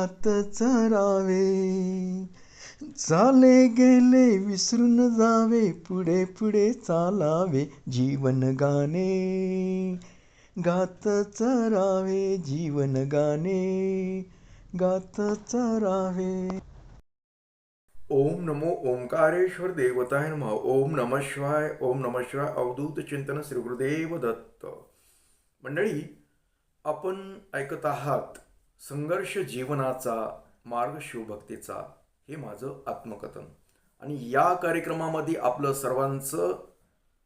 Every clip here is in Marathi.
आत चरावे, चाले गेले विसरून जावे, पुढे पुढे चालावे, जीवन गाणे गात चरावे, जीवन गाणे गात चरावे. ओम नमो ओंकारेश्वर देवताय नमः. ओम नमः शिवाय. ओम नमः शिवाय. अवधूत चिंतन श्री गुरुदेव दत्त. मंडळी, आपण ऐकत आहात संघर्ष जीवनाचा मार्ग शिवभक्तीचा, हे माझं आत्मकथन. आणि या कार्यक्रमामध्ये आपलं सर्वांचं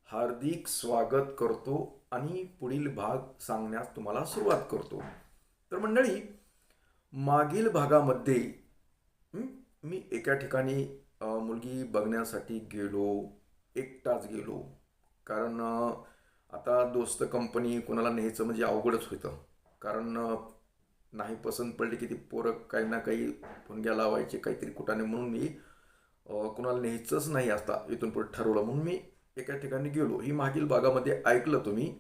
हार्दिक स्वागत करतो आणि पुढील भाग सांगण्यास तुम्हाला सुरुवात करतो. तर मंडळी, मागील भागामध्ये मी एका ठिकाणी मुलगी बघण्यासाठी गेलो, एकटाच गेलो. कारण आता दोस्त कंपनी कोणाला न्यायचं म्हणजे अवघडच होतं. कारण नाही पसंत पडली की ती पोरं काही ना काही फुनग्या लावायचे, काहीतरी कुठाने, म्हणून मी कोणाला न्यायचंच नाही आता इथून पुढे ठरवलं. म्हणून मी एका ठिकाणी गेलो. ही मागील भागामध्ये ऐकलं तुम्ही.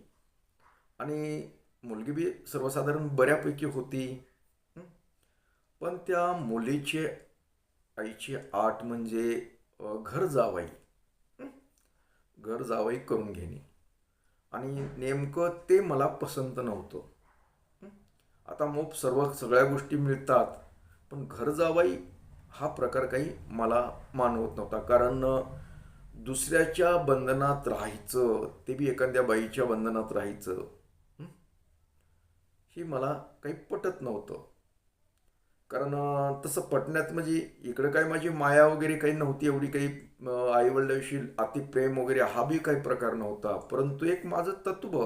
आणि मुलगी बी सर्वसाधारण बऱ्यापैकी होती. पण त्या मुलीचे आईची आट म्हणजे घर जावाई, घर जावाई करून घेणे. आणि नेमकं ते मला पसंत नव्हतं. आता मग सगळ्या गोष्टी मिळतात, पण घर जावाई हा प्रकार काही मला मानवत नव्हता. कारण दुसऱ्याच्या बंधनात राहायचं, ते बी एखाद्या बाईच्या बंधनात राहायचं, हे मला काही पटत नव्हतं. कारण तसं पटण्यात म्हणजे इकडं काय माझी माया वगैरे काही नव्हती, एवढी काही आईवडिलांविषयी अतिप्रेम वगैरे हा बी काही प्रकार नव्हता. परंतु एक माझं तत्व,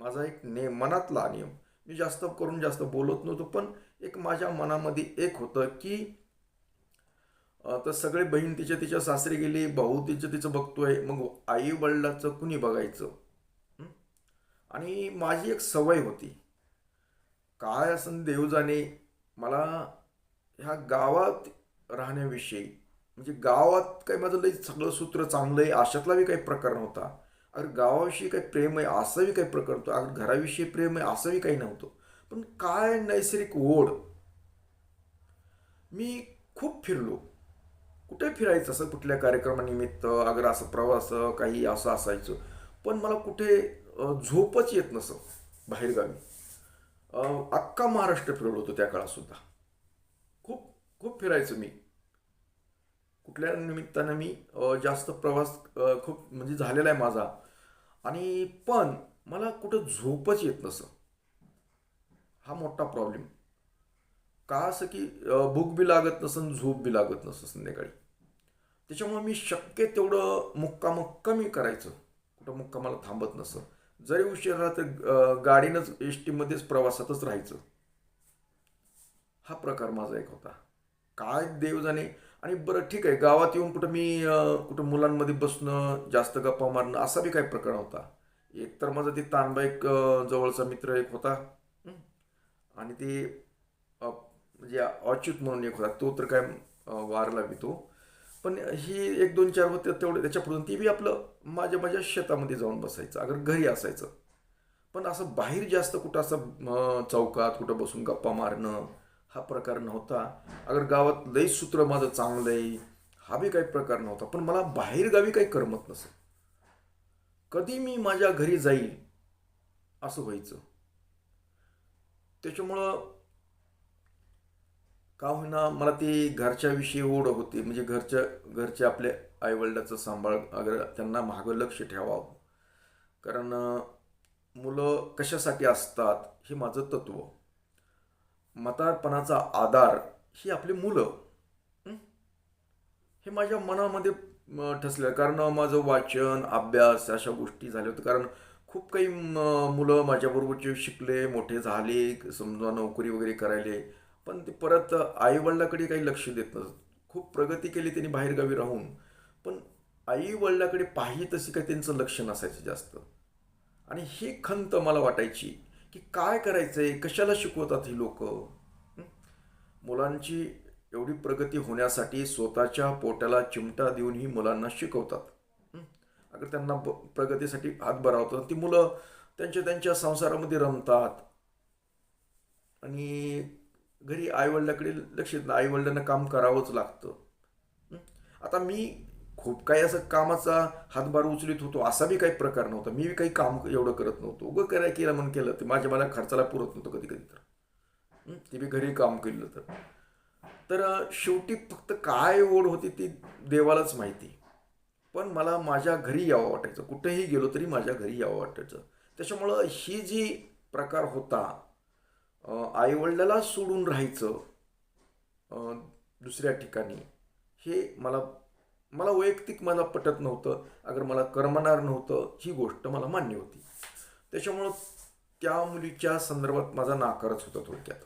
माझा एक मनातला नियम, मी जास्त करून जास्त बोलत नव्हतो, पण एक माझ्या मनामध्ये एक होतं की तर सगळे बहीण तिच्या तिच्या सासरी गेली, भाऊ तिचं बघतोय, मग आई वडिलाचं कुणी बघायचं. आणि माझी एक सवय होती, काय असं देव जाणे, मला ह्या गावात राहण्याविषयी, म्हणजे गावात काही माझं लई सगळं सूत्र चांगलं आहे अशातलाही काही प्रकार नव्हता. अगर गावाविषयी काही प्रेम आहे असाही काही प्रकार नव्हता. अगर घराविषयी प्रेम आहे असंही काही नव्हतं. पण काय नैसर्गिक ओढ. मी खूप फिरलो. कुठे फिरायचं, असं कुठल्या कार्यक्रमानिमित्त, अगर असं प्रवास काही असं असायचं, पण मला कुठे झोपच येत नसं बाहेरगावी. अख्खा महाराष्ट्र फिरलो होतो त्या काळात सुद्धा. खूप खूप फिरायचं मी. कुठल्या निमित्तानं मी जास्त प्रवास खूप म्हणजे झालेला आहे माझा. आणि पण मला कुठं झोपच येत नसं, हा मोठा प्रॉब्लेम. का असं की भूक बी लागत नसन, झोप बी लागत नसं संध्याकाळी. त्याच्यामुळे मी शक्य तेवढं मुक्काम कमी करायचं, कुठं मुक्कामाला थांबत नसं. जरी उशीर राहत तर गाडीनंच, एस टीमध्येच, प्रवासातच राहायचं. हा प्रकार माझा एक होता. काय देव जाणे. आणि बरं ठीक आहे, गावात येऊन कुठं मी कुठं मुलांमध्ये बसणं, जास्त गप्पा मारणं, असा बी काही प्रकार होता. एक तर माझा ते तानबा एक जवळचा मित्र एक होता. हं. आणि ते म्हणजे अच्युत म्हणून एक होता, तो तर काय वारला बी तो. पण ही एक दोन चार होते तेवढे, त्याच्यापुढून ती बी आपलं माझ्या माझ्या शेतामध्ये जाऊन बसायचं, अगर घरी असायचं. पण असं बाहेर जास्त कुठं असं चौकात कुठं बसून गप्पा मारणं हा प्रकार नव्हता. अगर गावात लई सूत्र माझं चांगलं आहे हा बी काही प्रकार नव्हता. पण मला बाहेर गावी काही करमत नसं. कधी मी माझ्या घरी जाईल असं व्हायचं. त्याच्यामुळं का होईना मला ती घरच्याविषयी ओढ होती. म्हणजे घरचे आपल्या आईवडिलाचं सांभाळ, अगर त्यांना मागं लक्ष ठेवावं. कारण मुलं कशासाठी असतात हे माझं तत्व. म्हातारपणाचा आधार ही आपली मुलं. हं? हे माझ्या मनामध्ये ठसलं. कारण माझं वाचन, अभ्यास अशा गोष्टी झाल्या होत्या. कारण खूप काही मुलं माझ्याबरोबरचे शिकले, मोठे झाले, समजा नोकरी वगैरे करायले. पण ते परत आईवडिलाकडे काही लक्ष देत नसत. खूप प्रगती केली त्यांनी बाहेरगावी राहून, पण आईवडिलाकडे पाहिजे तशी काही त्यांचं लक्ष नसायचं जास्त. आणि ही खंत मला वाटायची की काय करायचंय, कशाला शिकवतात ही लोक. मुलांची एवढी प्रगती होण्यासाठी स्वतःच्या पोटाला चिमटा देऊन ही मुलांना शिकवतात. अगर त्यांना प्रगतीसाठी हातभार लावतात, ती मुलं त्यांच्या त्यांच्या संसारामध्ये रमतात. आणि घरी आईवडिलाकडे लक्ष देत नाही, आईवडिलांना काम करावंच लागतं. हं? आता मी खूप काही असं कामाचा हातभार उचलित होतो असा बी काही प्रकार नव्हता. मी बी काही काम एवढं करत नव्हतो, उगं करायला केलं म्हणून केलं, ते मला खर्चाला पुरत नव्हतं कधी कधी तर. ते बी घरी काम केलं तर. तर शेवटी फक्त काय ओढ होती ती देवालाच माहिती. पण मला माझ्या घरी यावं वाटायचं, कुठेही गेलो तरी माझ्या घरी यावं वाटायचं. त्याच्यामुळं ही जी प्रकार होता, आईवडिलाला सोडून राहायचं दुसऱ्या ठिकाणी, हे मला मला वैयक्तिक मला पटत नव्हतं. अगर मला करमणार नव्हतं, ही गोष्ट मला मान्य होती. त्याच्यामुळं त्या मुलीच्या संदर्भात माझा नाकारच होता थोडक्यात.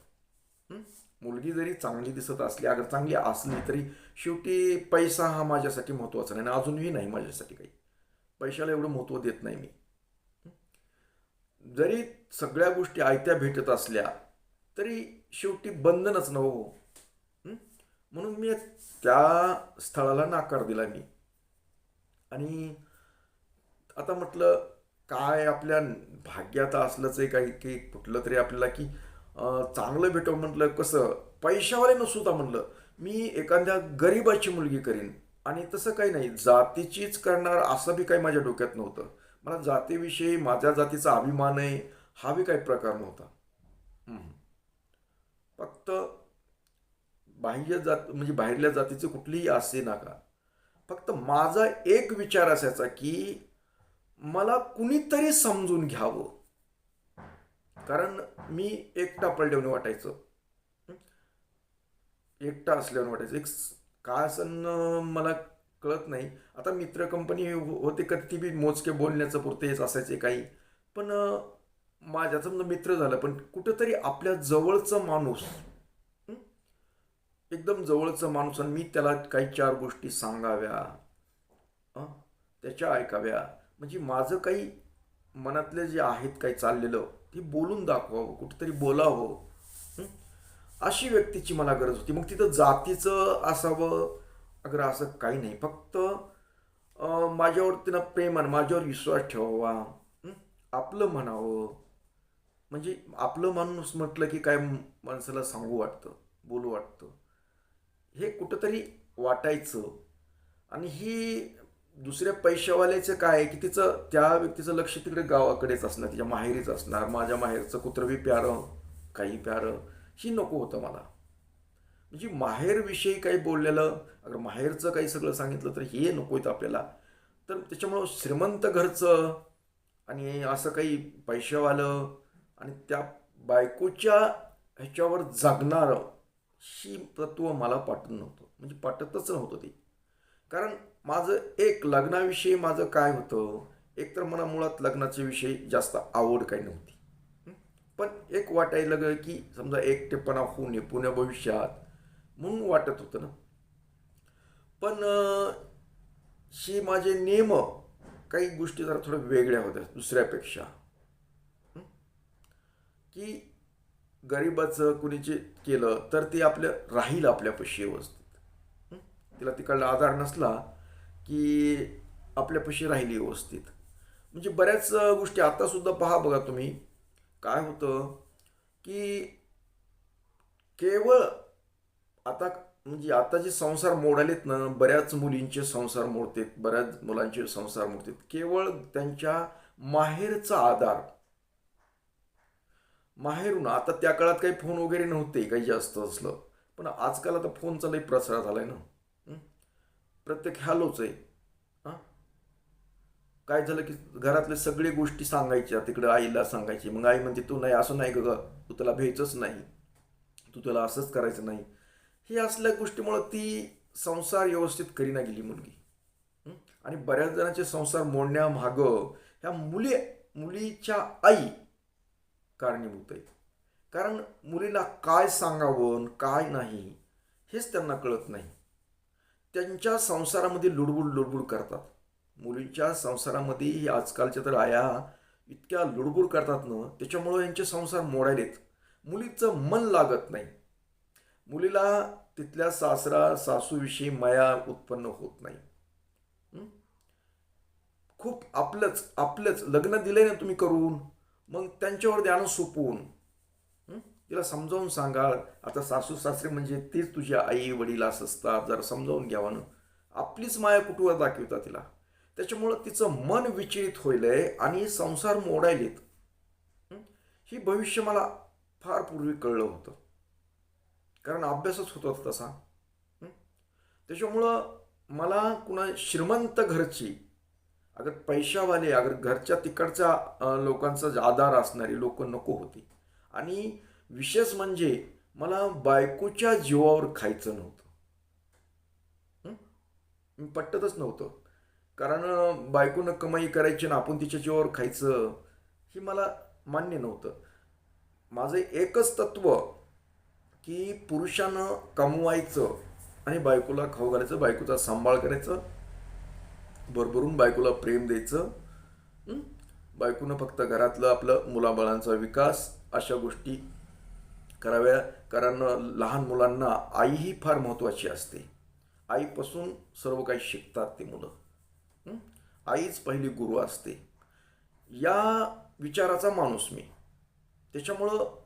हं? मुलगी जरी चांगली दिसत असली, अगर चांगली असली तरी शेवटी पैसा हा माझ्यासाठी महत्त्वाचा नाही, आणि अजूनही नाही माझ्यासाठी काही. पैशाला एवढं महत्त्व देत नाही मी. जरी सगळ्या गोष्टी आयत्या भेटत असल्या तरी शेवटी बंधनच नव्ह. म्हणून मी त्या स्थळाला नकार दिला मी. आणि आता म्हटलं काय आपल्या भाग्यात असलंच आहे काही की कुठलं तरी आपल्याला की चांगलं भेटव. म्हटलं कसं पैशावाले नसुद्धा म्हणलं मी एखाद्या गरीबाची मुलगी करीन, आणि तसं काही नाही जातीचीच करणार असं बी काही माझ्या डोक्यात नव्हतं. मला जातीविषयी माझ्या जातीचा अभिमान आहे हा बी काही प्रकार नव्हता. हम्म. फक्त बाह्य जात म्हणजे बाहेरल्या जातीचे कुठलीही असे नका, फक्त माझा एक विचार असायचा की मला कुणीतरी समजून घ्यावं. कारण मी एकटा पडल्याने वाटायचं, एकटा असल्याने वाटायचं. काय असं मला कळत नाही. आता मित्र कंपनी होते का ती बी मोजके बोलण्याचं पुरतेच असायचे काही. पण माझ्या समजा मित्र झालं, पण कुठंतरी आपल्या जवळचं माणूस, हं? एकदम जवळचा माणूस, आणि मी त्याला काही चार गोष्टी सांगाव्या, हं? त्याच्या ऐकाव्या, म्हणजे माझं काही मनातले जे आहेत काही चाललेलं ते बोलून दाखवावं, कुठेतरी बोलावं. हं? अशी व्यक्तीची मला गरज होती. मग तिथं जातीचं असावं अगर असं काही नाही, फक्त माझ्यावर तिनं प्रेमान माझ्यावर विश्वास ठेवावा, हं? आपलं म्हणावं. म्हणजे आपलं माणूस म्हटलं की काय माणसाला सांगू वाटतं, बोलू वाटतं, हे कुठंतरी वाटायचं. आणि ही दुसऱ्या पैशावाल्याचं काय आहे की तिचं त्या व्यक्तीचं लक्ष तिकडे गावाकडेच असणार, तिच्या माहेरीच असणार. माझ्या माहेरचं कुत्रंबी प्यारं, काही प्यारं, ही नको होतं मला. म्हणजे माहेरविषयी काही बोललेलं, अगर माहेरचं काही सगळं सांगितलं तर हे नको येतं आपल्याला. तर त्याच्यामुळं श्रीमंत घरचं आणि असं काही पैशावालं आणि त्या बायकोच्या ह्याच्यावर जगणारं, ही तत्व मला पटत नव्हतं, म्हणजे पटतच नव्हतं ते. कारण माझं एक लग्नाविषयी माझं काय होतं, एक तर मला मुळात लग्नाच्या विषयी जास्त आवड काही नव्हती. हं? पण एक वाटायला लागलं की समजा एकटेपणा होऊ नये पुण्या भविष्यात, म्हणून वाटत होतं ना. पण ही माझे नियम काही गोष्टी जरा थोड्या वेगळ्या होत्या दुसऱ्यापेक्षा. हं? की गरिबाचं कुणीचे केलं तर ते आपलं राहील आपल्यापाशी व्यवस्थित. हं? तिला तिकडला आधार नसला की आपल्यापाशी राहिली व्यवस्थित. म्हणजे बऱ्याच गोष्टी आता सुद्धा पहा बघा तुम्ही, काय होतं की केवळ आता म्हणजे आता जे संसार मोडालेत ना, बऱ्याच मुलींचे संसार मोडतात, बऱ्याच मुलांचे संसार मोडतात, केवळ त्यांच्या माहेरचा आधार. माहेरून आता त्या काळात काही फोन वगैरे नव्हते काही जास्त असलं, पण आजकाल आता फोनचा लई प्रसार झालाय ना. हं? प्रत्येक हॅलोच आहे. हां, काय झालं की घरातले सगळे गोष्टी सांगायच्या तिकडे आईला सांगायची, मग आई म्हणते तू नाही असं नाही ग, तू त्याला भ्यायचंच नाही, तू त्याला असंच करायचं नाही. हे असल्या गोष्टीमुळं ती संसार व्यवस्थित करीना गेली मुलगी. हं? आणि बऱ्याच जणांचे संसार मोडण्यामागं ह्या मुलीच्या आई कारणीभूत आहेत. कारण मुलीला काय सांगावं काय नाही हेच त्यांना कळत नाही. त्यांच्या संसारामध्ये लुडबुड लुडबुड करतात. मुलींच्या संसारामध्ये ही आजकालच्या तर आया इतक्या लुडबुड करतात ना, त्याच्यामुळं यांचे संसार मोडायलेत. मुलीचं मन लागत नाही. मुलीला तिथल्या सासरा सासूविषयी माया उत्पन्न होत नाही. हं? खूप आपलंच आपलंच लग्न दिलंय ना तुम्ही करून, मग त्यांच्यावर द्यानं सोपवून, तिला समजावून सांगाल. आता सासू सासरे म्हणजे तीच तुझी आई वडील असं असतात, जरा समजावून घ्यावं ना. आपलीच माया कुठवर दाखवता तिला. त्याच्यामुळं तिचं मन विचलित होईलय आणि संसार मोडायलेत. हं? ही भविष्य मला फार पूर्वी कळलं होतं, कारण अभ्यासच होत होता तसा. हं? त्याच्यामुळं मला कुणा श्रीमंत घरची, अगर पैशावाले, अगर घरच्या तिकडच्या लोकांचा आधार असणारी लोक नको होती. आणि विशेष म्हणजे मला बायकोच्या जीवावर खायचं नव्हतं. हं? मी पटतच नव्हतं. कारण बायकोनं कमाई करायची ना आपण तिच्या जीवावर खायचं, हे मला मान्य नव्हतं. माझं एकच तत्व की पुरुषानं कमवायचं आणि बायकोला खाऊ घालायचं, बायकोचा सांभाळ करायचं, भरभरून बायकोला प्रेम द्यायचं. हं? बायकोनं फक्त घरातलं आपलं मुलाबाळांचा विकास अशा गोष्टी कराव्या. कारण लहान मुलांना आई ही फार महत्त्वाची असते. आईपासून सर्व काही शिकतात ते मुलं. हं? आईच पहिली गुरु असते. या विचाराचा माणूस मी. त्याच्यामुळं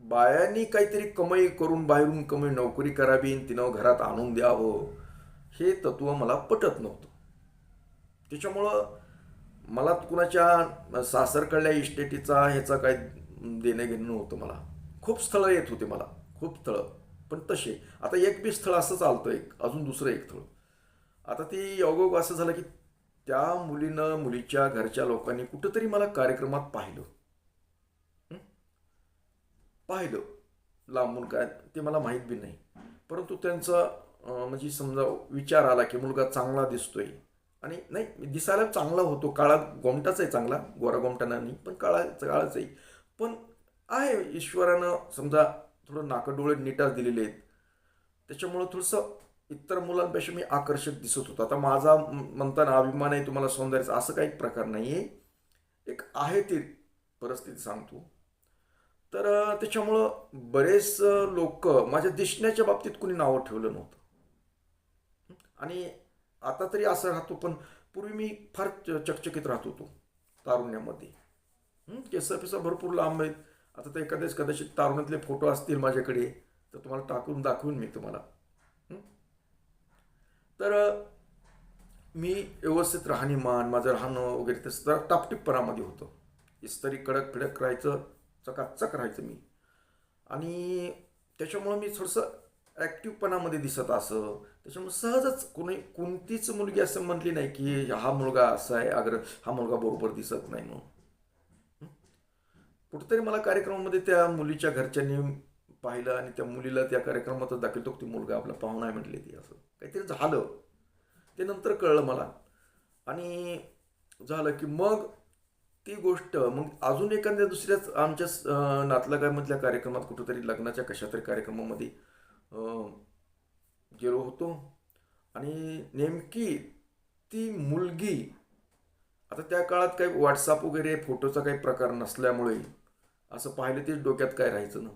बायांनी काहीतरी कमाई करून, बाहेरून कमाई नोकरी करावी आणि तिनं घरात आणून द्यावं, हे तत्व मला पटत नव्हतं. त्याच्यामुळं मला कुणाच्या सासरकडल्या इस्टेटीचा ह्याचा काय देणं घेणं नव्हतं मला. खूप स्थळं येत होते मला, खूप स्थळं. पण तसे आता एक बी स्थळ असं चालतं, एक अजून दुसरं एक स्थळ. आता ती योगायोग असं झालं की त्या मुलीनं, मुलीच्या घरच्या लोकांनी कुठंतरी मला कार्यक्रमात पाहिलं. हं? पाहिलं लांबून, काय ते मला माहीत बी नाही. परंतु त्यांचा म्हणजे समजा विचार आला की मुलगा चांगला दिसतोय. आणि नाही, दिसायला चांगला होतो, काळा गोमटाच आहे, चांगला गोरा गोमटा नाही, पण काळाच आहे. पण आहे ईश्वरानं समजा थोडं नाकडोळे नीटाच दिलेले आहेत. त्याच्यामुळं थोडंसं इतर मुलांपेक्षा मी आकर्षक दिसत होतो. आता माझा म्हणताना अभिमान आहे तुम्हाला सौंदर्याचा, असं काही प्रकार नाही आहे. एक आहे ती परिस्थिती सांगतो. तर त्याच्यामुळं बरेच लोक माझ्या दिसण्याच्या बाबतीत कुणी नावं ठेवलं नव्हतं. आणि आता तरी असं राहतो, पण पूर्वी मी फार चकचकीत राहत होतो तारुण्यामध्ये. केस पिसा भरपूर लांब आहेत. आता तर एखाद्याच कदाचित तारुण्यातले फोटो असतील माझ्याकडे, तर तुम्हाला टाकून दाखवून मी तुम्हाला. हं? तर मी व्यवस्थित राहणीमान, माझं राहणं वगैरे तसं जरा टापटीपणामध्ये होतं. इस्तरी कडक फिडक राहायचं, चकाचक राहायचं मी. आणि त्याच्यामुळं मी थोडंसं ॲक्टिव्हपणामध्ये दिसत असं. त्याच्यामुळे सहजच कोणतीच मुलगी असं म्हटली नाही की हा मुलगा असा आहे, अगर हा मुलगा बरोबर दिसत नाही म्हणून. कुठेतरी मला कार्यक्रमामध्ये त्या मुलीच्या घरच्यांनी पाहिलं आणि त्या मुलीला त्या कार्यक्रमातच दाखवतो की मुलगा आपला पाहुणा आहे म्हटले. ती असं काहीतरी झालं, ते नंतर कळलं मला. आणि झालं की मग ती गोष्ट मग अजून एखाद्या दुसऱ्याच आमच्या नातलगामधल्या कार्यक्रमात, कुठंतरी लग्नाच्या कशा तरी कार्यक्रमामध्ये गेलो होतो. आणि नेमकी ती मुलगी, आता त्या काळात काही व्हॉट्सअप वगैरे फोटोचा काही प्रकार नसल्यामुळे असं पाहिलं तेच डोक्यात काय राहायचं ना.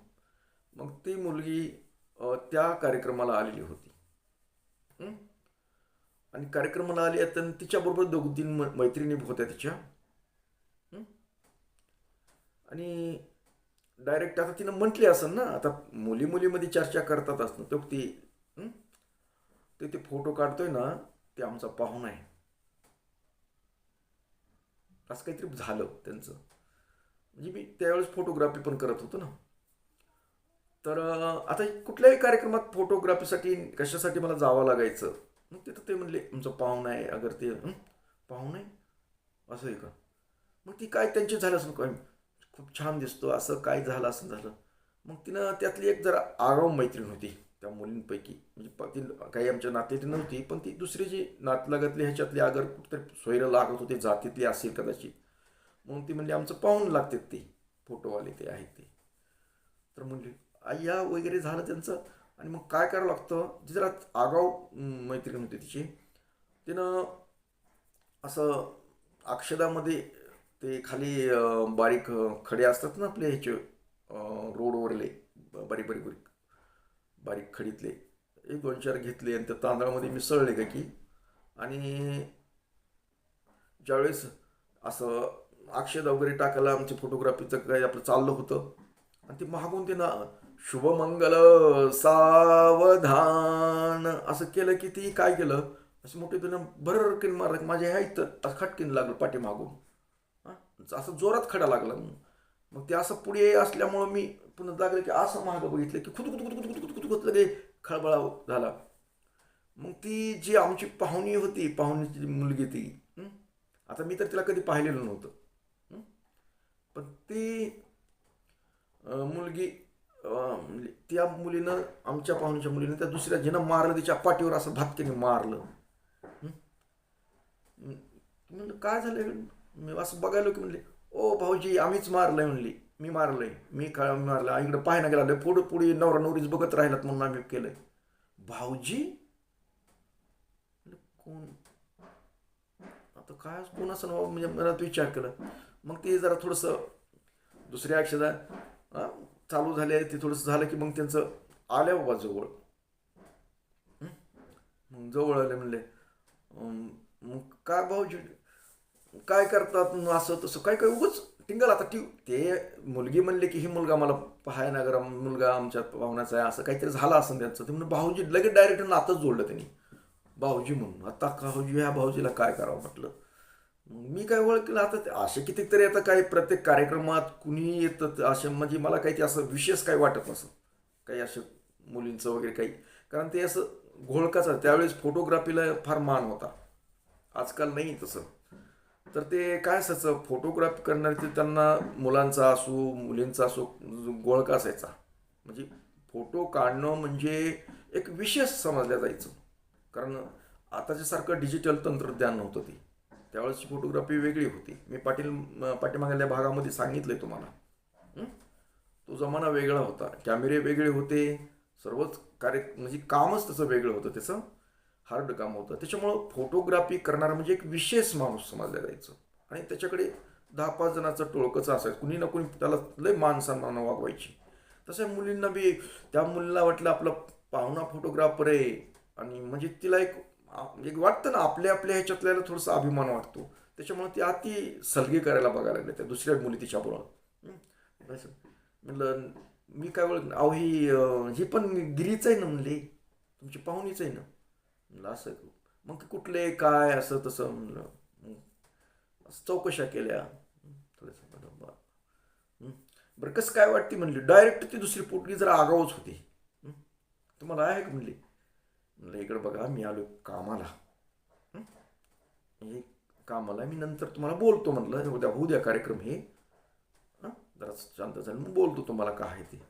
मग ती मुलगी त्या कार्यक्रमाला आलेली होती. हं? आणि कार्यक्रमाला आली तर तिच्याबरोबर 2-3 मैत्रिणी होत्या तिच्या. हं? आणि डायरेक्ट आता तिनं म्हटली असेल ना, आता मुली मुलीमध्ये चर्चा करतात असणं तो ती. हं? ते फोटो काढतोय ना, ते आमचा पाहुणा आहे, असं काहीतरी झालं त्यांचं. म्हणजे मी त्यावेळेस फोटोग्राफी पण करत होतो ना. तर आता कुठल्याही कार्यक्रमात फोटोग्राफीसाठी कशासाठी मला जावं लागायचं. मग तिथं ते म्हणले आमचं पाहुणा आहे, अगर ते पाहुणा आहे असं आहे का. मग ती काय त्यांचे झालं असं काय, खूप छान दिसतो असं काय झालं असं झालं. मग तिनं त्यातली एक जरा आगाऊ मैत्रीण होती त्या मुलींपैकी, म्हणजे ती काही आमच्या नात्यातली नव्हती, पण ती दुसरी जी नातलगातली ह्याच्यातली अगर कुठेतरी सोयरं लागत होते, जातीतली असेल कदाचित. म्हणून ती म्हणली आमचं पाहून लागतात ते फोटोवाले ते आहेत ते. तर म्हणली या वगैरे झालं त्यांचं. आणि मग काय करावं लागतं, जी जरा आगाऊ मैत्रीण होती तिची, तिनं असं अक्षदामध्ये ते खाली बारीक खडे असतात ना आपले ह्याचे, रोडवरले बारीक बारीक बारीक बारीक खडीतले, एक 2-4 घेतले आणि त्या तांदळामध्ये मिसळले का की. आणि ज्यावेळेस असं अक्षदा वगैरे टाकायला आमच्या फोटोग्राफीचं काही आपलं चाललं होतं, आणि ते मागून ते ना शुभमंगल सावधान असं केलं की ती काय केलं, असं मोठे त्यानं भररकीन मारलं, माझ्या ह्या इथं खटकीन लागलं पाठीमागून. हा, असं जोरात खडा लागला. मग ते असं पुढे असल्यामुळं मी पुन्हा लागलं की असं मागं बघितलं की खुद खुद खुद खुद खुद खुद खुद लगे खळबळा झाला. मग ती जी आमची पाहुणी होती, पाहुणीची मुलगी ती, आता मी तर तिला कधी पाहिलेलं नव्हतं. हं? पण ती मुलगी म्हणजे त्या मुलीनं, आमच्या पाहुणीच्या मुलीनं त्या दुसऱ्या जिनं मारलं, तिच्या पाठीवर असं भातकीने मारलं. हं? म्हणलं काय झालं, मी असं बघायलो की म्हणले, ओ भाऊजी आम्हीच मारलंय. म्हणली मी मारलंय, मी काय मारलं, इकडे पाहायला गेला, पुढे पुढे नवरा नवरीच बघत राहिलात म्हणून आम्ही केलंय. भाऊजी कोण, आता काय कोण असं नाव, म्हणजे मला विचार केला. मग ते जरा थोडंसं दुसऱ्या अक्षरात चालू झाले, ते थोडंसं झालं की मग त्यांचं आल्या बाबा जवळ. मग जवळ आले म्हणले, मग काय भाऊजी काय करतात असं तसं काय काय उगच टिंगल. आता ती ते मुलगी म्हणले की ही मुलगा मला पाहायला गरम, मुलगा आमच्या पाहुण्याचा आहे, असं काहीतरी झालं असं त्यांचं. ते म्हणून भाऊजी लगेच डायरेक्ट नातच जोडलं त्यांनी, भाऊजी म्हणून. आता भाऊजी, ह्या भाऊजीला काय करावं म्हटलं. मी काय ओळखलं आता असे कितीतरी आता काही प्रत्येक कार्यक्रमात कुणी येतं असे, म्हणजे मला काही ते असं विशेष काही वाटत नसं काही असं मुलींचं वगैरे काही. कारण ते असं घोळकाच आहे. त्यावेळेस फोटोग्राफीला फार मान होता, आजकाल नाही तसं. तर ते काय असायचं, फोटोग्राफी करणारे ते त्यांना मुलांचा असो मुलींचा असो घोळका असायचा. म्हणजे फोटो काढणं म्हणजे एक विशेष समजलं जायचं. कारण आताच्यासारखं डिजिटल तंत्रज्ञान नव्हतं ती, त्यावेळेसची फोटोग्राफी वेगळी होती. मी पाठीमागल्या भागामध्ये सांगितलंय तुम्हाला. हं? तो जमाना वेगळा होता, कॅमेरे वेगळे होते, सर्वच कार्य म्हणजे कामच तसं वेगळं होतं, त्याचं हार्ड काम होतं. त्याच्यामुळं फोटोग्राफी करणारा म्हणजे एक विशेष माणूस समजला जायचं. आणि त्याच्याकडे 10-5 जणांचं टोळकंच असायचं, कुणी ना कुणी त्याला लय मान सन्मान वागवायची. तसं मुलींना बी, त्या मुलीला वाटलं आपला पाहुणा फोटोग्राफर आहे, आणि म्हणजे तिला एक वाटतं ना, आपल्या आपल्या ह्याच्यातल्याला थोडासा अभिमान वाटतो. त्याच्यामुळे ती अति सलगे करायला बघायला लागले त्या दुसऱ्या मुली तिच्याबरोबर. म्हणलं मी काय ओळख, अहो ही पण गिरीच आहे ना म्हणली, तुमची पाहुणीच आहे ना. म्हणलं असं मग कुठले काय असं तसं म्हणलं. चौकशा केल्या थोडंसं. बरं कसं काय वाटते म्हणली. डायरेक्ट ती दुसरी पोटगी जरा आगाऊच होती. तुम्हाला आहे का म्हणली. म्हणलं इकडं बघा, मी आलो कामाला, हे कामाला, मी नंतर तुम्हाला बोलतो म्हणलं, उद्या होऊ द्या कार्यक्रम हे, जरा शांत झालं मग बोलतो तुम्हाला काय आहे ते,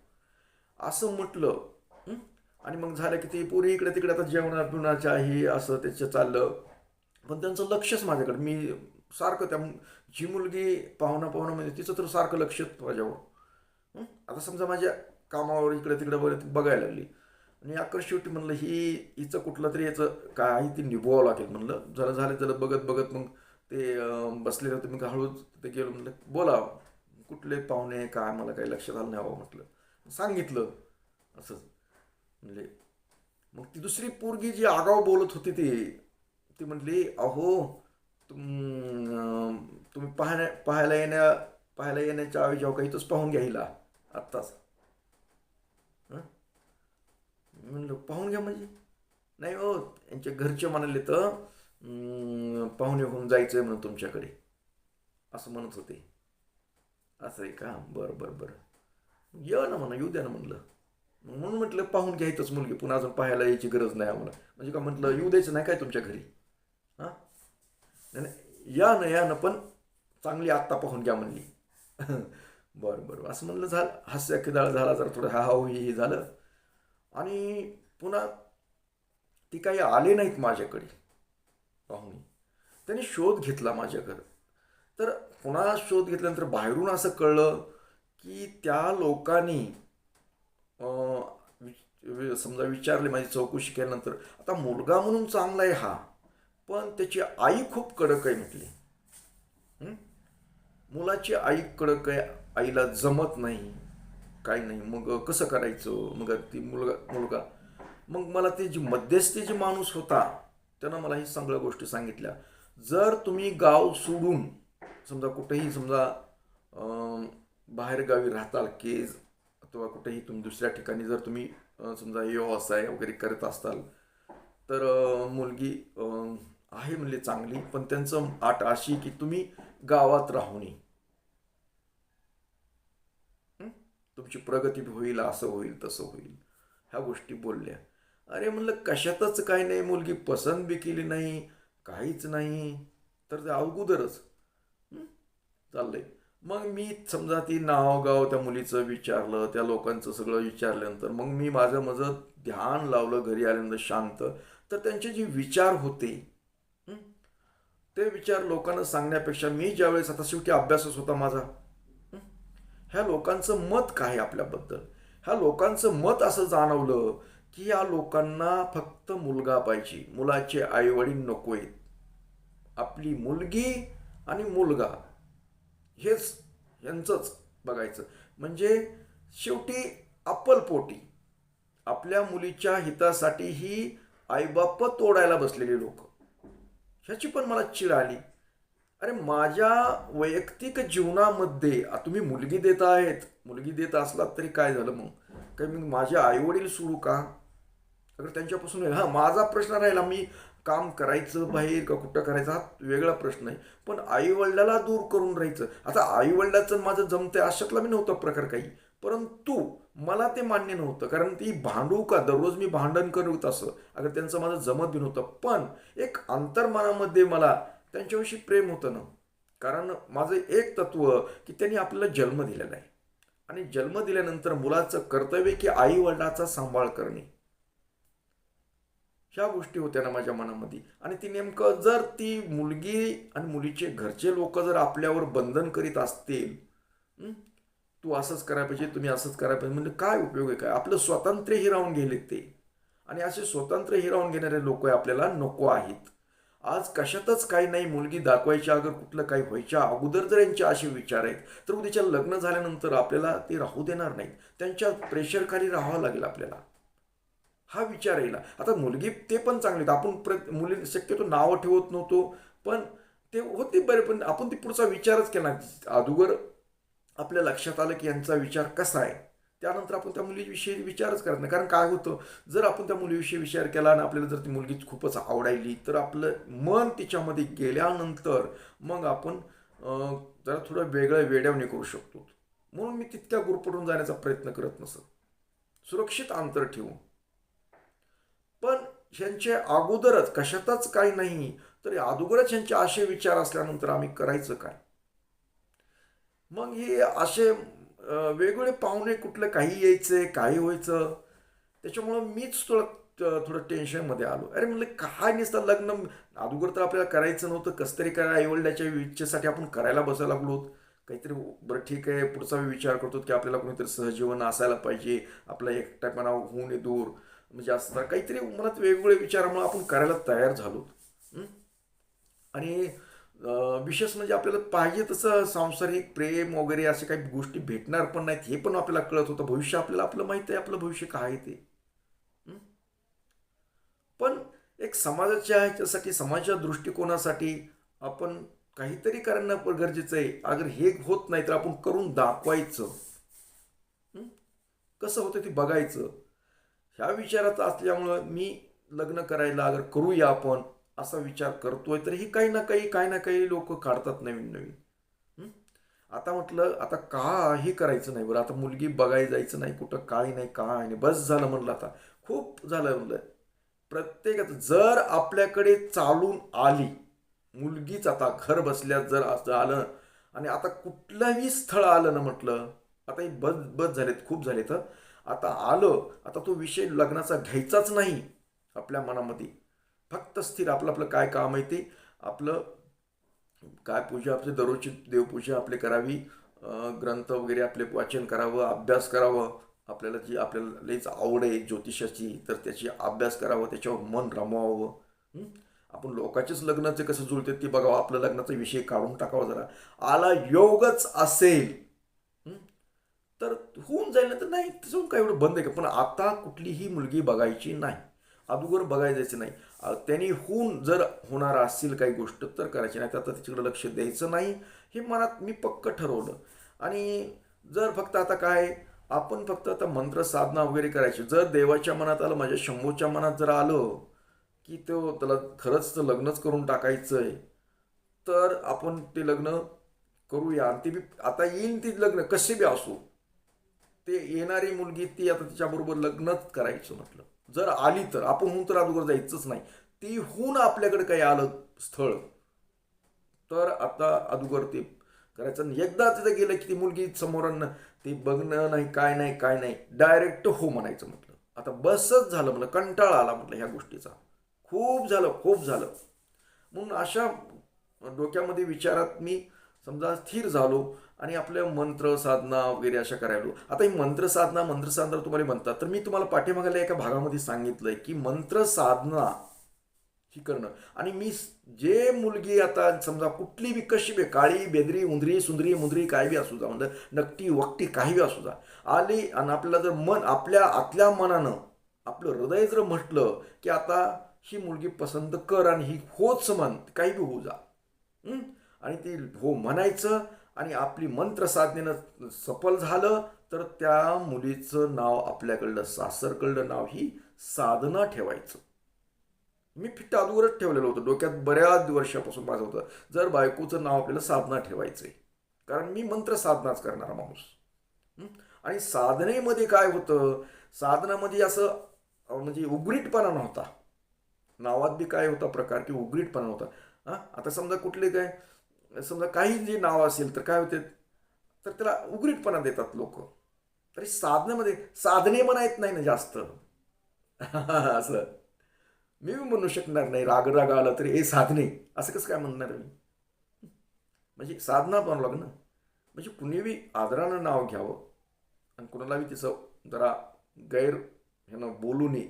असं म्हटलं. आणि मग झालं की ते पुरी इकडे तिकडे आता जेवणा पिवणाच्या हे असं त्याचं चाललं. पण त्यांचं लक्षच माझ्याकडे, मी सारखं त्या जी मुलगी पाहुणा म्हणजे तिचं तर सारखं लक्ष माझ्यावर. आता समजा माझ्या कामावर इकडे तिकडे बघायला लागली, आणि अकर शेवटी म्हणलं हिचं कुठलं तरी याचं काय ती निभवावं लागेल म्हणलं. झालं बघत बघत मग ते बसलेलं होतं. मी हळूच तिथे गेलो, म्हणलं बोला कुठले पाहुणे काय, मला काही लक्षात आलं नाही हवं म्हटलं. सांगितलं असंच म्हणले. मग ती दुसरी पोरगी जी आगाव बोलत होती ती म्हटली, अहो तुम्ही पाहायला येण्याच्या ऐवजी काही तोच पाहून घ्यायला आत्ताच. म्हणलं पाहून घ्या म्हणजे, नाही हो यांच्या घरचे म्हणाले तर पाहुणे होऊन जायचंय म्हणून तुमच्याकडे, असं म्हणत होते. असं आहे का, बरं बरं बरं ये ना म्हणा, येऊ द्या ना म्हणलं. म्हणून म्हटलं पाहून घ्यायचंच मुलगी, पुन्हा अजून पाहायला यायची गरज नाही आम्हाला. म्हणजे का म्हटलं येऊ द्यायचं नाही काय तुमच्या घरी. हां नाही या ना पण चांगली आत्ता पाहून घ्या म्हणली. बरं बरं असं म्हणलं. झालं हास्य खिदाळ झाला, जरा थोडं हा हे झालं. आणि पुन्हा ती काही आले नाहीत माझ्याकडे पाहुणे. त्यांनी शोध घेतला माझ्याकडं. तर पुन्हा शोध घेतल्यानंतर बाहेरून असं कळलं की त्या लोकांनी समजा विचारले, माझी चौकशी केल्यानंतर, आता मुलगा म्हणून चांगला आहे हा, पण त्याची आई खूप कडक आहे म्हटली. मुलाची आई कडक आहे, आईला जमत नाही काही नाही. मग कसं करायचं. मग ती मुलगा मग मला ते जी मध्यस्थी जे माणूस होता त्यानं मला ही सगळ्या गोष्टी सांगितल्या. जर तुम्ही गाव सोडून समजा कुठेही समजा बाहेरगावी राहताल, केज अथवा कुठेही तुम्ही दुसऱ्या ठिकाणी जर तुम्ही समजा व्यवसाय वगैरे करत असाल तर मुलगी आहे म्हणले चांगली, पण त्यांचं अट अशी की तुम्ही गावात राहू नये, तुमची प्रगती होईल, असं होईल तसं होईल, ह्या गोष्टी बोलल्या. अरे म्हणलं कशातच काही नाही, मुलगी पसंत बी केली नाही, काहीच नाही, तर ते अगोदरच चाललंय. मग मी समजा ती नाव गाव त्या मुलीचं विचारलं, त्या लोकांचं सगळं विचारल्यानंतर मग मी माझं ध्यान लावलं घरी आल्यानंतर शांत. तर त्यांचे जे विचार होते हं, ते विचार लोकांना सांगण्यापेक्षा मी ज्यावेळेस आता शेवटी अभ्यासच होता माझा, ह्या लोकांचं मत काय आपल्याबद्दल, ह्या लोकांचं मत असं जाणवलं की या लोकांना फक्त मुलगा पाहिजे, मुलाचे आईवडील नको आहेत, आपली मुलगी आणि मुलगा हेच यांचंच बघायचं. म्हणजे शेवटी अप्पलपोटी आपल्या मुलीच्या हितासाठी ही आईबाप तोडायला बसलेली लोक, ह्याची पण मला चिड आली. अरे माझ्या वैयक्तिक जीवनामध्ये तुम्ही मुलगी देत आहेत, मुलगी देत असलात तरी काय झालं, मग काही मी माझे आईवडील सोडू का? अगर त्यांच्यापासून हा माझा प्रश्न राहिला, मी काम करायचं बाहेर का कुठं करायचं हा वेगळा प्रश्न आहे, पण आईवडिलाला दूर करून राहायचं. आता आईवडिलाचं माझं जमतंय अशातला मी नव्हता प्रकार काही, परंतु मला ते मान्य नव्हतं, कारण ती भांडू का दररोज मी भांडण करू असं अगर त्यांचं माझं जमत बी नव्हतं. पण एक अंतर्मनामध्ये मला त्यांच्याविषयी प्रेम होतं ना, कारण माझं एक तत्व की त्यांनी आपल्याला जन्म दिलेला आहे आणि जन्म दिल्यानंतर मुलाचं कर्तव्य की आई वडिलाचा सांभाळ करणे, ह्या गोष्टी होत्या ना माझ्या मनामध्ये. आणि ती नेमकं जर ती मुलगी आणि मुलीचे घरचे लोक जर आपल्यावर बंधन करीत असतील, तू असंच करायला पाहिजे, तुम्ही असंच करायला पाहिजे, म्हणजे काय उपयोग आहे? काय आपलं स्वातंत्र्य हिरावून गेले ते, आणि असे स्वतंत्र हिरावून घेणारे लोक आपल्याला नको आहेत. आज कशातच काही नाही, मुलगी दाखवायच्या अगर कुठलं काही व्हायच्या अगोदर जर यांचे असे विचार आहेत तर उद्याच्या लग्न झाल्यानंतर आपल्याला ते राहू देणार नाहीत, त्यांच्या प्रेशरखाली राहावं लागेल आपल्याला, हा विचार येईल. आता मुलगी ते पण चांगली, आपण मुली शक्यतो नावं ठेवत नव्हतो, पण ते होते बरे, पण आपण ती पुढचा विचारच केला. अगोदर आपल्या लक्षात आलं की यांचा विचार कसा आहे, त्यानंतर आपण त्या मुलीविषयी विचारच करत नाही. कारण काय होतं, जर आपण त्या मुलीविषयी विचार केला आणि आपल्याला जर ती मुलगी खूपच आवडायली तर आपलं मन तिच्यामध्ये गेल्यानंतर मग आपण जरा थोडं वेगळं वेड्यावणी करू शकतो. म्हणून मी तितक्या गुरपटून जाण्याचा प्रयत्न करत नसत, सुरक्षित अंतर ठेवून. पण ह्यांचे अगोदरच कशातच काही नाही तरी अगोदरच ह्यांचे असे विचार असल्यानंतर आम्ही करायचं काय? मग हे असे वेगवेगळे पाहुणे कुठलं काही यायचे, काही व्हायचं, त्याच्यामुळं मीच थोडं टेन्शनमध्ये आलो. अरे म्हणलं काय नसतं लग्न अगोदर तर आपल्याला करायचं नव्हतं, कसं तरी काय आईवडिलाच्या इच्छेसाठी आपण करायला बसायला लागलो, काहीतरी बरं ठीक आहे, पुढचा विचार करतो की आपल्याला कोणीतरी सहजीवन असायला पाहिजे, आपला एकटापणा होऊ नये दूर, म्हणजे असं काहीतरी मनात वेगवेगळे विचारामुळे आपण करायला तयार झालो. आणि विशेष म्हणजे आपल्याला पाहिजे तसं सांसारिक प्रेम वगैरे असे काही गोष्टी भेटणार पण नाहीत, हे पण आपल्याला कळत होतं. भविष्य आपल्याला आपलं माहिती आहे, आपलं भविष्य काय आहे ते. पण एक समाजाच्या ह्याच्यासाठी, समाजाच्या दृष्टिकोनासाठी आपण काहीतरी करणं गरजेचं आहे. अगर हे होत नाही तर आपण करून दाखवायचं, कसं होतं ते बघायचं, ह्या विचारात असल्यामुळं मी लग्न करायला अगर करूया आपण असा विचार करतोय, तर ही काही ना काही लोक काढतात नवीन नवीन. आता म्हटलं आता काही करायचं नाही बरं, आता मुलगी बघायला जायचं नाही कुठं, काय नाही, बस झालं म्हणलं, आता खूप झालं म्हणलं. प्रत्येकात जर आपल्याकडे चालून आली मुलगीच, आता घर बसल्या जर असं आलं आणि आता कुठलंही स्थळ आलं ना, म्हटलं आता ही बस बस झालेत, खूप झाले, तर आता आलं, आता तो विषय लग्नाचा घ्यायचाच नाही आपल्या मनामध्ये. फक्त स्थिर आपलं आपलं काय काम आहे ते आपलं, काय पूजा आपली दररोजची देवपूजा आपली करावी, ग्रंथ वगैरे आपले वाचन करावं, अभ्यास करावं, आपल्याला जी आपल्याला लईच आवड आहे ज्योतिषाची तर त्याची अभ्यास करावं, त्याच्यावर मन रमवावं. आपण लोकांचेच लग्नाचे कसं जुळते ते बघावं, आपलं लग्नाचा विषय काढून टाकावा. जरा आला योगच असेल तर होऊन जाईल, ना तर नाही, तसं काय एवढं बंद आहे का? पण आता कुठलीही मुलगी बघायची नाही, अगोदर बघायचं नाही. त्यांनी होऊन जर होणार असेल काही गोष्ट तर करायची नाही, आता त्याच्याकडे लक्ष द्यायचं नाही, हे मनात मी पक्क ठरवलं. आणि जर फक्त आता काय आपण फक्त आता मंत्र साधना वगैरे करायची. जर देवाच्या मनात आलं, माझ्या शंभूच्या मनात जर आलं की त्याला खरंच लग्नच करून टाकायचंय, तर आपण ते लग्न करूया. आणि ते बी आता येईन ती लग्न कसे बी असू, ते येणारी मुलगी ती आता तिच्याबरोबर लग्नच करायचं म्हटलं. जर आली तर आपण होऊन तर अगोदर जायचंच नाही. ती होऊन आपल्याकडे काही आलं स्थळ, तर आता अगोदर ते करायचं. आणि एकदा तिथं गेलं की ती मुलगी समोरांना ती बघणं नाही, काय नाही काय नाही, डायरेक्ट हो म्हणायचं म्हटलं. आता बसच झालं, म्हटलं कंटाळा आला म्हटलं ह्या गोष्टीचा. खूप झालं, खूप झालं. म्हणून अशा डोक्यामध्ये विचारात मी समजा स्थिर झालो आणि आपल्या मंत्र साधना वगैरे अशा करायलो. आता ही मंत्र साधना तुम्हाला म्हणतात, तर मी तुम्हाला पाठीमागायला एका भागामध्ये सांगितलंय की मंत्र साधना ही करणं. आणि मी जे मुलगी आता समजा कुठली बी कशी बी काळी बेदरी उंदरी सुंदरी मुंदरी काय बी असू जा, म्हणजे नकटी वकटी काही बी असू जा, आली आणि आपल्याला जर मन आपल्या आतल्या मनानं आपलं हृदय जर म्हटलं की आता ही मुलगी पसंत कर आणि ही होच म्हण, काही बी होऊ जा. हं? आणि ती हो म्हणायचं आणि आपली मंत्र साधनेनं सफल झालं, तर त्या मुलीचं नाव आपल्याकडलं सासरकडलं नाव ही साधना ठेवायचं. मी फिट्ट अगोदरच ठेवलेलं होतं डोक्यात, बऱ्याच वर्षापासून माझं होतं जर बायकोचं नाव आपल्याला साधना ठेवायचंय, कारण मी मंत्र साधनाच करणारा माणूस. हं? आणि साधनेमध्ये काय होतं, साधनामध्ये असं म्हणजे उघडीटपणा नव्हता. नावात बी काय होता प्रकार की उघडीटपणा होता. हां, आता समजा कुठले काय समजा काही जे नाव असेल तर काय होते, तर त्याला उघडीटपणा देतात लोक. तरी साधनेमध्ये साधने म्हणा येत नाही ना जास्त. असं मी म्हणू शकणार नाही, राग राग आला तरी ए साधने असं कसं काय म्हणणार मी. म्हणजे साधना पण लागणं, म्हणजे कुणीही आदरानं नाव घ्यावं आणि कुणालाही तिचं जरा गैर ह्यानं बोलू नये.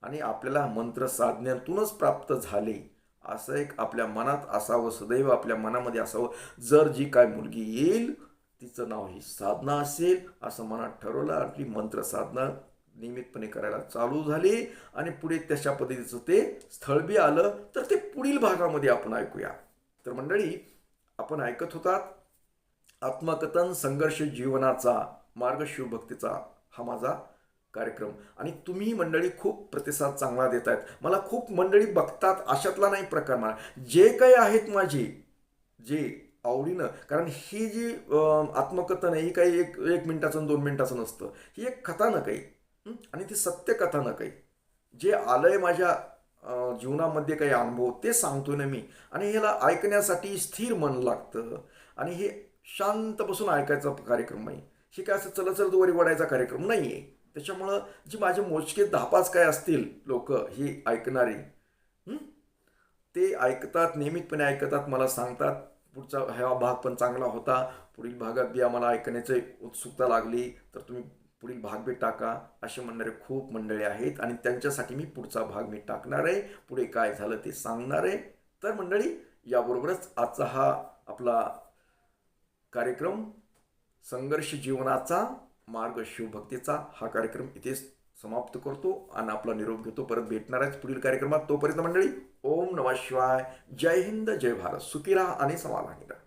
आणि आपल्याला मंत्र साधण्यातूनच प्राप्त झाले असं एक आपल्या मनात असावं, सदैव आपल्या मनामध्ये असावं. जर जी काय मुलगी येईल तिचं नाव ही साधना असेल असं मनात ठरवलं, आपली मंत्र साधना नियमितपणे करायला चालू झाली आणि पुढे तशा पद्धतीचं ते स्थळ बी आलं. तर ते पुढील भागामध्ये आपण ऐकूया. तर मंडळी, आपण ऐकत होतात आत्मकथन संघर्ष जीवनाचा मार्ग शिवभक्तीचा हा माझा कार्यक्रम. आणि तुम्ही मंडळी खूप प्रतिसाद चांगला देत आहेत. मला खूप मंडळी बघतात, अशातला नाही प्रकार. मला जे काही आहेत माझे जे आवडीनं, कारण ही जी आत्मकथन आहे ही काही एक मिनिटाचं 2 मिनिटाचं नसतं. ही एक कथानक आहे. आणि ती सत्य कथानक आहे. जे आलंय माझ्या जीवनामध्ये काही अनुभव ते सांगतोय ना मी. आणि ह्याला ऐकण्यासाठी स्थिर मन लागतं आणि हे शांत बसून ऐकायचा कार्यक्रम आहे. हे काय असं चलचलत वरी वडायचा कार्यक्रम नाही आहे. त्याच्यामुळं जे माझे मोजके 10-5 काय असतील लोक ही ऐकणारी, ते ऐकतात, नियमितपणे ऐकतात, मला सांगतात पुढचा हा भाग पण चांगला होता, पुढील भागात बी आम्हाला ऐकण्याची उत्सुकता लागली, तर तुम्ही पुढील भाग बी टाका, असे म्हणणारे खूप मंडळी आहेत. आणि त्यांच्यासाठी मी पुढचा भाग मी टाकणार आहे, पुढे काय झालं ते सांगणार आहे. तर मंडळी, याबरोबरच आजचा हा आपला कार्यक्रम संघर्ष जीवनाचा मार्ग शिवभक्तीचा हा कार्यक्रम इथेच समाप्त करतो आणि आपला निरोप घेतो. परत भेटणार आहे पुढील कार्यक्रमात. तोपर्यंत मंडळी, ओम नमः शिवाय, जय हिंद, जय भारत, सुखी राहा आणि समाधानी राहा.